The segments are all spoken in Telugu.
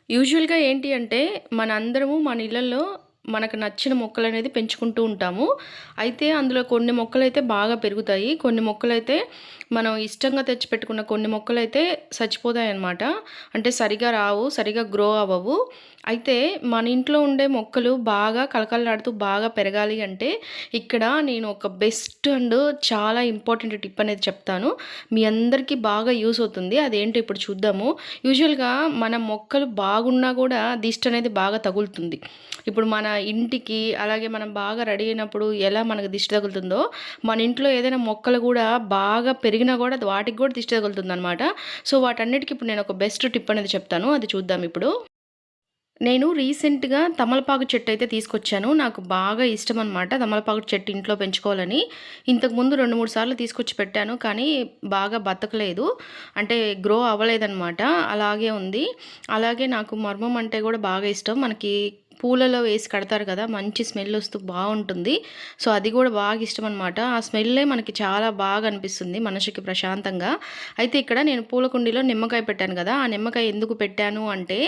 యూజువల్‌గా ఏంటి అంటే, మనందరము మన ఇళ్లల్లో మనకు నచ్చిన మొక్కలనేది పెంచుకుంటూ ఉంటాము. అయితే అందులో కొన్ని మొక్కలైతే బాగా పెరుగుతాయి. కొన్ని మొక్కలైతే మనం ఇష్టంగా తెచ్చిపెట్టుకున్న కొన్ని మొక్కలైతే చచ్చిపోతాయన్నమాట. అంటే సరిగ్గా రావు, సరిగ్గా గ్రో అవ్వవు. అయితే మన ఇంట్లో ఉండే మొక్కలు బాగా కళకళలాడుతూ బాగా పెరగాలి అంటే, ఇక్కడ నేను ఒక బెస్ట్ అండ్ చాలా ఇంపార్టెంట్ టిప్ అనేది చెప్తాను. మీ అందరికీ బాగా యూజ్ అవుతుంది. అదేంటో ఇప్పుడు చూద్దాము. యూజువల్‌గా మన మొక్కలు బాగున్నా కూడా దిష్టి అనేది బాగా తగులుతుంది. ఇప్పుడు మన ఇంటికి అలాగే మనం బాగా రెడీ అయినప్పుడు ఎలా మనకు దిష్టి తగులుతుందో, మన ఇంట్లో ఏదైనా మొక్కలు కూడా బాగా పెరిగినా కూడా వాటికి కూడా దిష్టి తగులుతుందనమాట. సో, వాటన్నిటికి ఇప్పుడు నేను ఒక బెస్ట్ టిప్ అనేది చెప్తాను. అది చూద్దాం ఇప్పుడు. నేను రీసెంట్‌గా తమలపాకు చెట్టయితే తీసుకొచ్చాను. నాకు బాగా ఇష్టమనమాట తమలపాకు చెట్టు ఇంట్లో పెంచుకోవాలని. ఇంతకుముందు 2, 3 సార్లు తీసుకొచ్చి పెట్టాను. కానీ బాగా బతకలేదు. అంటే గ్రో అవ్వలేదనమాట. అలాగే ఉంది. అలాగే నాకు మర్మం అంటే గూడా బాగా ఇష్టం. మనకి పూలలో వేసి కడతారు కదా! మంచి స్మెల్ ఒస్తూ బావుంటుంది. సో, అది గూడా బాగా ఇష్టమనమాట. ఆ స్మెల్లే మనకి చాలా బాగా అనిపిస్తుంది మనసుకి ప్రశాంతంగా. అయితే ఇక్కడ నేను పూల కుండీలో నిమ్మకాయ పెట్టాను గదా! ఆ నిమ్మకాయ ఎందుకు పెట్టాను అంటే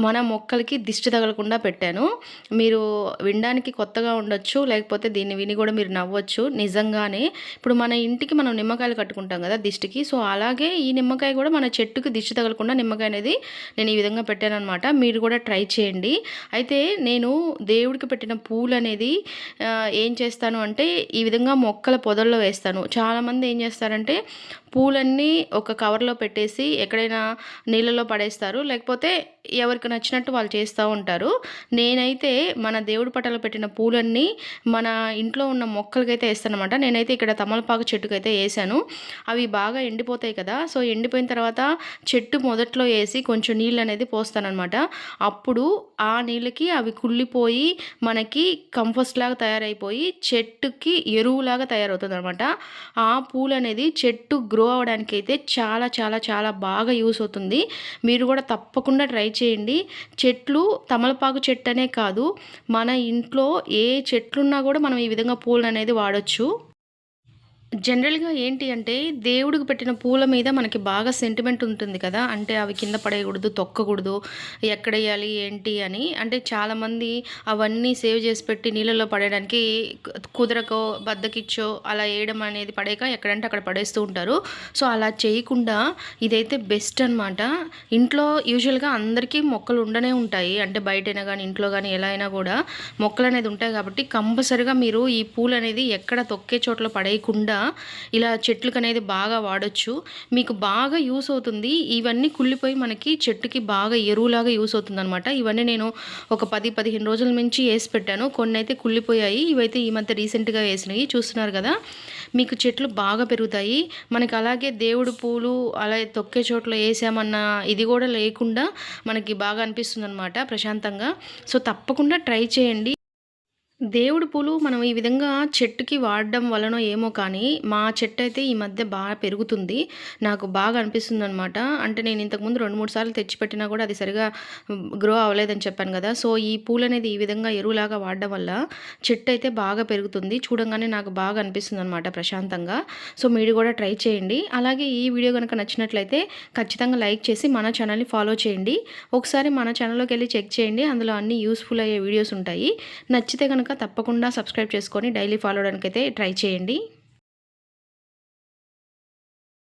మన మొక్కలకి దిష్టి తగలకుండా పెట్టాను. మీరు వినడానికి కొత్తగా ఉండొచ్చు. లేకపోతే దీన్ని విని గూడా మీరు నవ్వొచ్చు. నిజంగానే ఇప్పుడు మన ఇంటికి మనం నిమ్మకాయలు కట్టుకుంటాం గదా! దిష్టికి. సో, అలాగే ఈ నిమ్మకాయ గూడా మన చెట్టుకి దిష్టి తగలకుండా నిమ్మకాయ అనేది నేను ఈ విధంగా పెట్టాననమాట. మీరు కూడా ట్రై చేయండి. అయితే నేను దేవుడికి పెట్టిన పూలనేది ఏం చేస్తాను అంటే ఈ విధంగా మొక్కల పొదల్లో వేస్తాను. చాలామంది ఏం చేస్తారంటే పూలన్నీ ఒక కవర్‌లో పెట్టేసి ఎక్కడైనా నీళ్ళలో పడేస్తారు. లేకపోతే ఎవరికి నచ్చినట్టు వాళ్ళు చేస్తూ ఉంటారు. నేనైతే మన దేవుడి పటాలకు పెట్టిన పూలన్నీ మన ఇంట్లో ఉన్న మొక్కలకైతే ఏస్తాననమాట. నేనైతే ఇక్కడ తమలపాకు చెట్టుకైతే ఏశాను. అవి బాగా ఎండిపోతాయి కదా! సో, ఎండిపోయిన తర్వాత చెట్టు మొదట్లో ఏసి కొంచెం నీళ్ళనేది పోస్తాననమాట. అప్పుడు ఆ నీళ్ళకి అవి కుళ్ళిపోయి మనకి కంపోస్ట్‌లాగా తయారైపోయి చెట్టుకి ఎరువులాగా తయారవుతుందనమాట. ఆ పూలనేది చెట్టు గ్రో అవ్వడానికైతే చాలా చాలా చాలా బాగా యూజ్ అవుతుంది. మీరు కూడా తప్పకుండా ట్రై చేయండి. చెట్లు తమలపాకు చెట్టనే కాదు, మన ఇంట్లో ఏ చెట్లున్నా కూడా మనం ఈ విధంగా పూలననేది వాడొచ్చు. జనరల్‌గా ఏంటి అంటే, దేవుడికి పెట్టిన పూల మీద మనకి బాగా సెంటిమెంట్ ఉంటుంది కదా! అంటే అవి కింద పడేయకూడదు, తొక్కకూడదు, ఎక్కడెయ్యాలి, ఏంటి అని. అంటే చాలామంది అవన్నీ సేవ్ చేసి పెట్టి నీళ్ళలో పడేయడానికి కుదరకో, బద్ధకిచ్చో అలా ఏయడం అనేది పడేయక ఎక్కడంటే అక్కడ పడేస్తూ ఉంటారు. సో, అలా చేయకుండా ఇదైతే బెస్ట్ అనమాట. ఇంట్లో యూజువల్‌గా అందరికీ మొక్కలు ఉండనే ఉంటాయి. అంటే బయటైనా గానీ, ఇంట్లో గానీ ఎలా అయినా కూడా మొక్కలనేది ఉంటాయి కాబట్టి కంపల్సరీగా మీరు ఈ పూలనేది ఎక్కడ తొక్కే చోట్ల పడేయకుండా ఇలా చెట్లకనేది బాగా వాడొచ్చు. మీకు బాగా యూజ్ అవుతుంది. ఇవన్నీ కుళ్ళిపోయి మనకి చెట్టుకి బాగా ఎరువులాగా యూజ్ అవుతుందనమాట. ఇవన్నీ నేను ఒక 10, 15 రోజుల నుంచి ఏసి పెట్టాను. కొన్నైతే కుళ్ళిపోయాయి. ఇవైతే ఈ మధ్య రీసెంట్‌గా వేసినయి. చూస్తున్నారు కదా! మీకు చెట్లు బాగా పెరుగుతాయి. మనకి అలాగే దేవుడి పూలు అలా తొక్కే చోట్ల ఏసామన్న ఇది కూడా లేకుండా మనకి బాగా అనిపిస్తుందనమాట ప్రశాంతంగా. సో, తప్పకుండా ట్రై చేయండి. దేవుడి పూలు మనం ఈ విధంగా చెట్టుకి వాడడం వలనో ఏమో కానీ, మా చెట్టయితే ఈ మధ్య బాగా పెరుగుతుంది. నాకు బాగా అనిపిస్తుందనమాట. అంటే నేను ఇంతకుముందు 2, 3 సార్లు తెచ్చిపెట్టినా కూడా అది సరిగా గ్రో అవ్వలేదని చెప్పాను కదా! సో, ఈ పూలనేది ఈ విధంగా ఎరువులాగా వాడడం వల్ల చెట్టయితే బాగా పెరుగుతుంది. చూడంగానే నాకు బాగా అనిపిస్తుందనమాట ప్రశాంతంగా. సో, మీరు కూడా ట్రై చేయండి. అలాగే ఈ వీడియో గనుక నచ్చినట్లయితే ఖచ్చితంగా లైక్ చేసి మన ఛానల్‌ని ఫాలో చేయండి. ఒకసారి మన ఛానల్‌లోకెళ్ళి చెక్ చేయండి. అందులో అన్ని యూజ్‌ఫుల్ అయ్యే వీడియోస్ ఉంటాయి. నచ్చితే గనుక తప్పకుండా సబ్స్క్రైబ్ చేసుకొని డైలీ ఫాలో అవ్వడానికైతే ట్రై చేయండి.